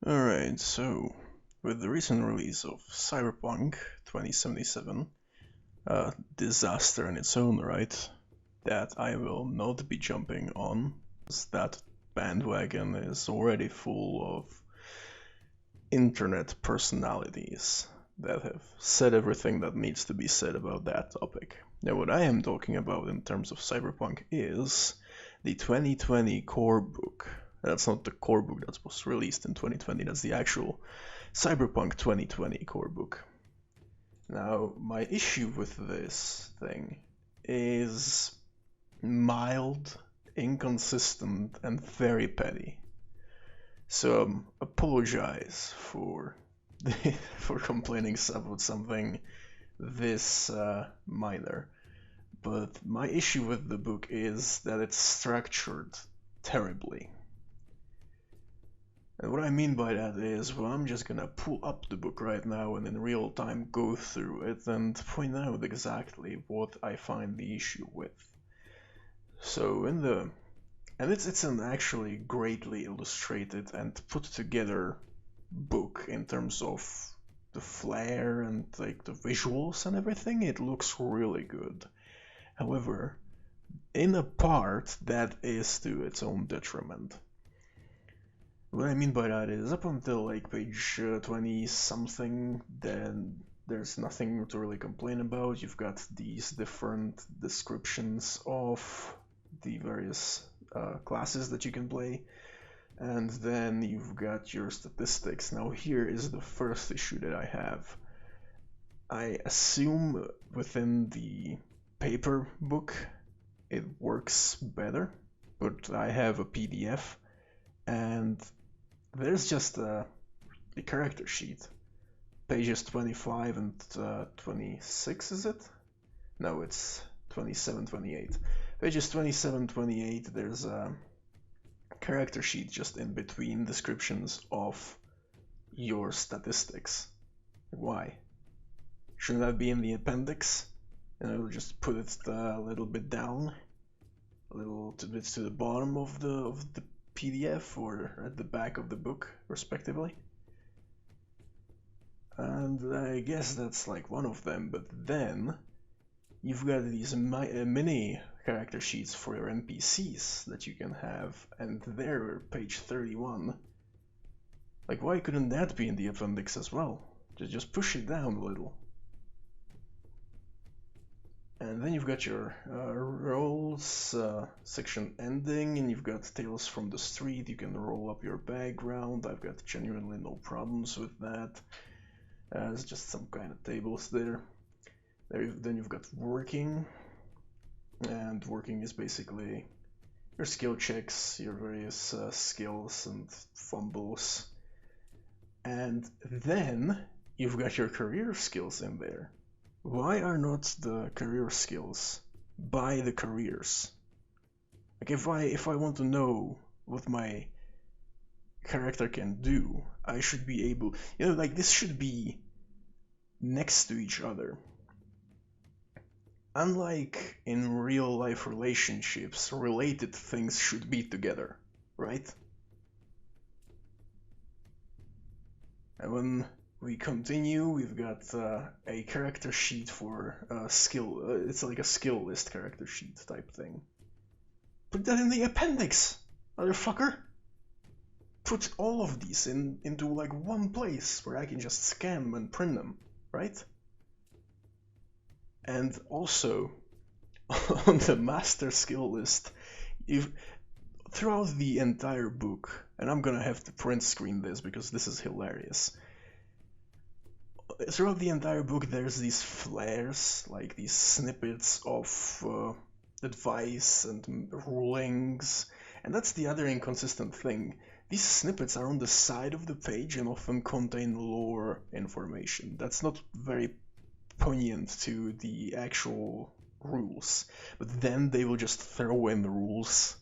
Alright, so with the recent release of Cyberpunk 2077, a disaster in its own right, that I will not be jumping on, as that bandwagon is already full of internet personalities that have said everything that needs to be said about that topic. Now, what I am talking about in terms of Cyberpunk is the 2020 core book. That's not the core book that was released in 2020, that's the actual Cyberpunk 2020 core book. Now, my issue with this thing is mild, inconsistent, and very petty. So apologize for for complaining about something this minor. But my issue with the book is that it's structured terribly. And what I mean by that is, well, I'm just gonna pull up the book right now and in real time go through it and point out exactly what I find the issue with. So it's an actually greatly illustrated and put together book in terms of the flair and like the visuals and everything. It looks really good. However, in a part that is to its own detriment. What I mean by that is up until like page 20 something, then there's nothing to really complain about. You've got these different descriptions of the various classes that you can play, and then you've got your statistics. Now here is the first issue that I have. I assume within the paper book it works better, but I have a PDF and there's just a character sheet. Pages 25 and 26, is it? No, it's 27, 28. Pages 27, 28, there's a character sheet just in between descriptions of your statistics. Why? Shouldn't that be in the appendix? And I'll just put it a little bit down, a little bit to the bottom of the PDF or at the back of the book, respectively. And I guess that's like one of them, but then you've got these mini character sheets for your NPCs that you can have, and they're page 31. Like, why couldn't that be in the appendix as well? Just push it down a little. And then you've got your roles section ending, and you've got Tales from the Street. You can roll up your background. I've got genuinely no problems with that. It's just some kind of tables there. Then you've got working, and working is basically your skill checks, your various skills and fumbles. And then you've got your career skills in there. Why are not the career skills by the careers? Like if I want to know what my character can do, I should be able, like this should be next to each other. Unlike in real life relationships, related things should be together, right? And when we continue, we've got a character sheet for skill. It's like a skill list character sheet type thing. Put that in the appendix, motherfucker. Put all of these into like one place where I can just scan them and print them, right? And also on the master skill list, if throughout the entire book, and I'm gonna have to print screen this because this is hilarious. Throughout the entire book, there's these flares, like these snippets of advice and rulings, and that's the other inconsistent thing. These snippets are on the side of the page and often contain lore information. That's not very poignant to the actual rules, but then they will just throw in the rules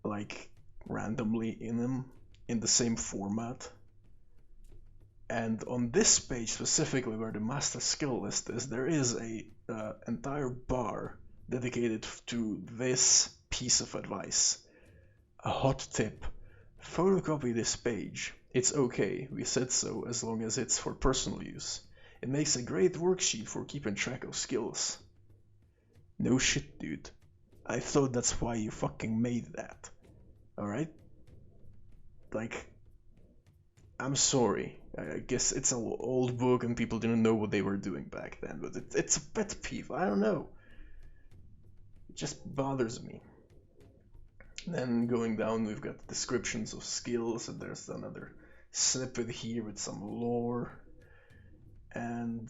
like randomly in them in the same format. And on this page specifically, where the master skill list is, there is a entire bar dedicated to this piece of advice. A hot tip: photocopy this page. It's okay, we said so as long as it's for personal use. It makes a great worksheet for keeping track of skills. No shit, dude. I thought that's why you fucking made that. Alright? Like, I'm sorry. I guess it's an old book and people didn't know what they were doing back then, but it's a pet peeve. I don't know. It just bothers me. Then going down, we've got descriptions of skills, and there's another snippet here with some lore. And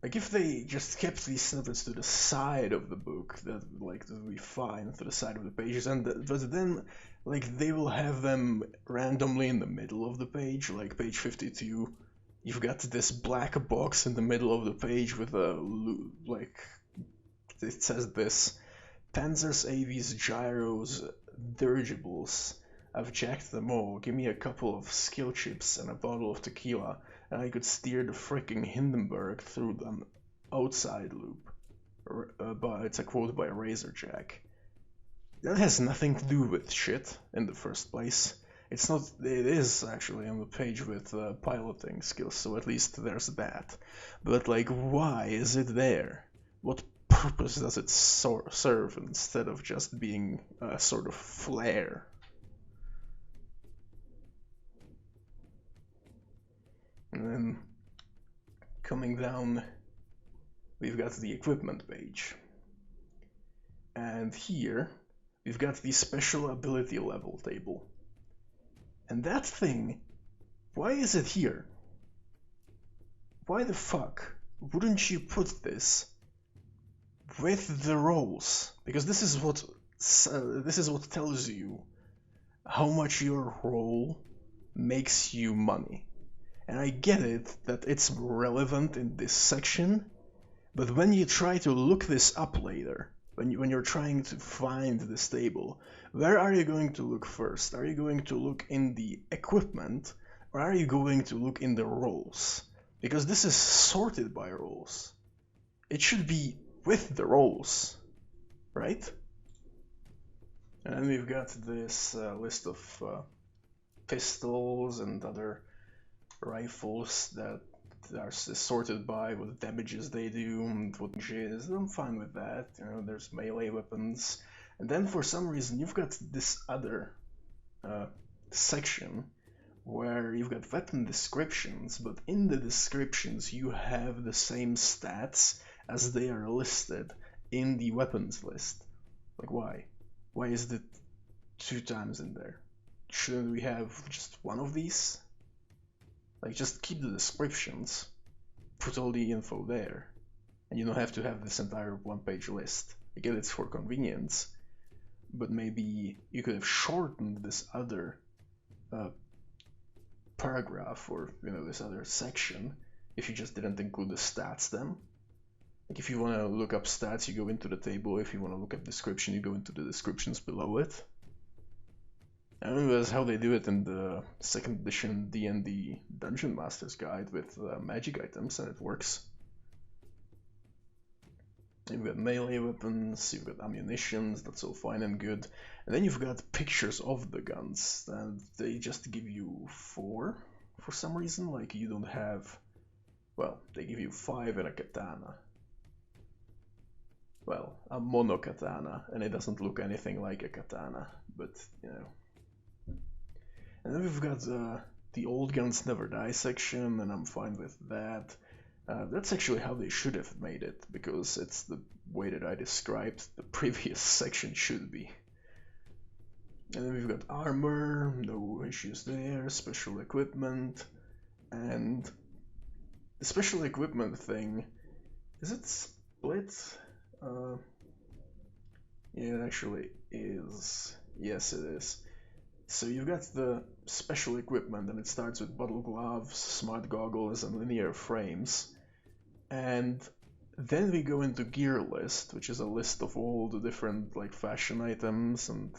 like if they just kept these snippets to the side of the book, that would be fine, to the side of the pages. But then like they will have them randomly in the middle of the page, like page 52. You've got this black box in the middle of the page with a like it says this: Panzers, AVs, gyros, dirigibles. I've checked them all. Give me a couple of skill chips and a bottle of tequila, and I could steer the fricking Hindenburg through them outside loop. But it's a quote by Razorjack. That has nothing to do with shit in the first place. It's not. It is actually on the page with piloting skills, so at least there's that. But like, why is it there? What purpose does it serve instead of just being a sort of flair? And then coming down, we've got the equipment page. And here, we've got the special ability level table. And that thing, why is it here? Why the fuck wouldn't you put this with the rolls? Because this is what tells you how much your roll makes you money. And I get it that it's relevant in this section, but when you try to look this up later, when you're trying to find this table, where are you going to look first? Are you going to look in the equipment, or are you going to look in the roles? Because this is sorted by roles. It should be with the roles, right? And then we've got this list of pistols and other rifles that are sorted by what damages they do and what is. I'm fine with that. You know, there's melee weapons, and then for some reason you've got this other section where you've got weapon descriptions, but in the descriptions you have the same stats as they are listed in the weapons list. Like, why? Why is it 2 times in there? Shouldn't we have just one of these? Like, just keep the descriptions, put all the info there, and you don't have to have this entire one-page list. I get it's for convenience, but maybe you could have shortened this other paragraph, or this other section, if you just didn't include the stats then. Like, if you want to look up stats, you go into the table. If you want to look up description, you go into the descriptions below it. I don't know, that's how they do it in the 2nd edition D&D Dungeon Master's Guide with magic items, and it works. You've got melee weapons, you've got ammunitions, that's all fine and good. And then you've got pictures of the guns, and they just give you 4 for some reason. Like, you don't have... Well, they give you 5 and a katana. Well, a mono katana, and it doesn't look anything like a katana, but, you know. And then we've got the old guns never die section, and I'm fine with that. That's actually how they should have made it, because it's the way that I described the previous section should be. And then we've got armor, no issues there, special equipment, and the special equipment thing, is it split? Yeah, it actually is. Yes, it is. So you've got the special equipment, and it starts with bottle gloves, smart goggles, and linear frames. And then we go into gear list, which is a list of all the different like fashion items and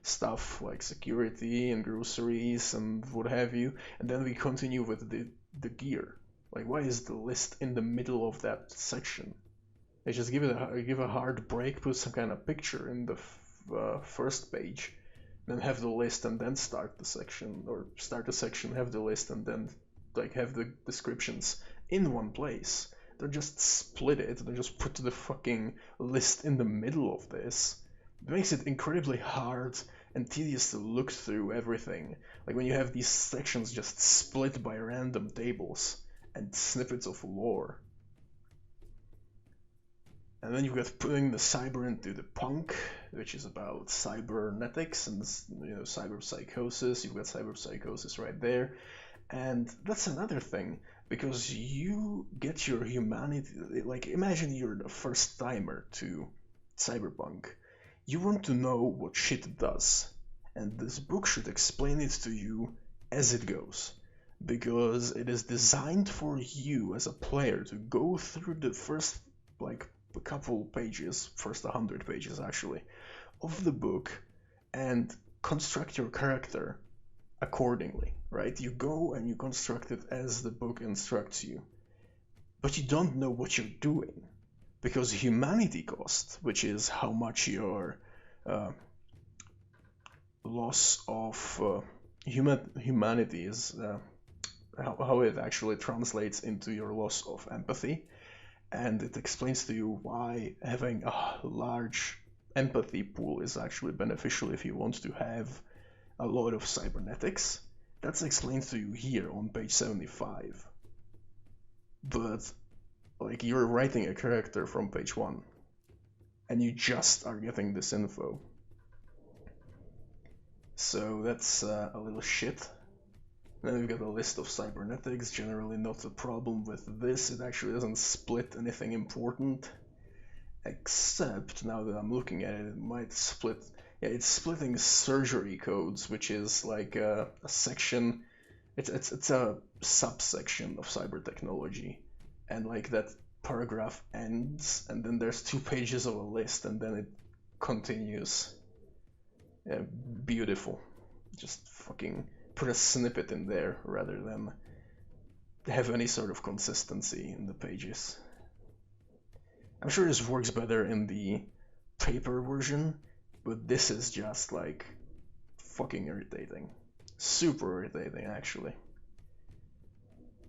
stuff like security and groceries and what have you. And then we continue with the gear. Like, why is the list in the middle of that section? They just give a hard break, put some kind of picture in the first page. then have the list and then start the section, or start the section, have the list, and then like have the descriptions in one place. Don't just split it, don't just put the fucking list in the middle of this. It makes it incredibly hard and tedious to look through everything. Like when you have these sections just split by random tables and snippets of lore. And then you've got putting the cyber into the punk, which is about cybernetics and cyber psychosis. You've got cyber psychosis right there. And that's another thing, because you get your humanity, like imagine you're the first timer to Cyberpunk. You want to know what shit does, and this book should explain it to you as it goes, because it is designed for you as a player to go through the first, like, a couple pages, first 100 pages actually, of the book and construct your character accordingly, right? You go and you construct it as the book instructs you, but you don't know what you're doing, because humanity cost, which is how much your loss of humanity is, how it actually translates into your loss of empathy, and it explains to you why having a large empathy pool is actually beneficial if you want to have a lot of cybernetics. That's explained to you here on page 75. But like you're writing a character from page 1 and you just are getting this info. So that's a little shit. Then we've got a list of cybernetics, generally not a problem with this. It actually doesn't split anything important, except now that I'm looking at it, it might split. Yeah, it's splitting surgery codes, which is like a section. It's a subsection of cyber technology, and like that paragraph ends, and then there's 2 pages of a list, and then it continues. Yeah, beautiful. Just fucking put a snippet in there rather than have any sort of consistency in the pages. I'm sure this works better in the paper version, but this is just like fucking irritating. Super irritating, actually.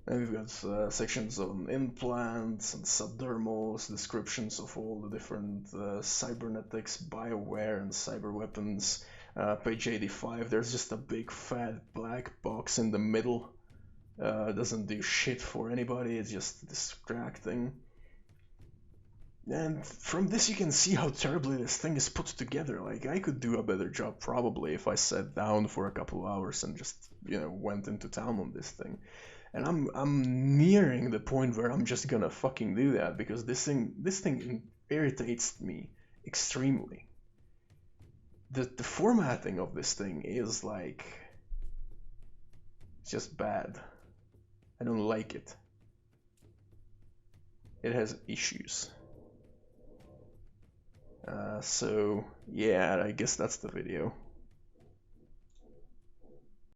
And we've got sections on implants and subdermals, descriptions of all the different cybernetics, bioware, and cyber weapons. Page 85, there's just a big fat black box in the middle. Doesn't do shit for anybody, it's just distracting. And from this you can see how terribly this thing is put together. Like, I could do a better job probably if I sat down for a couple hours and just, went into town on this thing. And I'm nearing the point where I'm just gonna fucking do that, because this thing irritates me extremely. The formatting of this thing is like, it's just bad. I don't like it. It has issues. So yeah, I guess that's the video.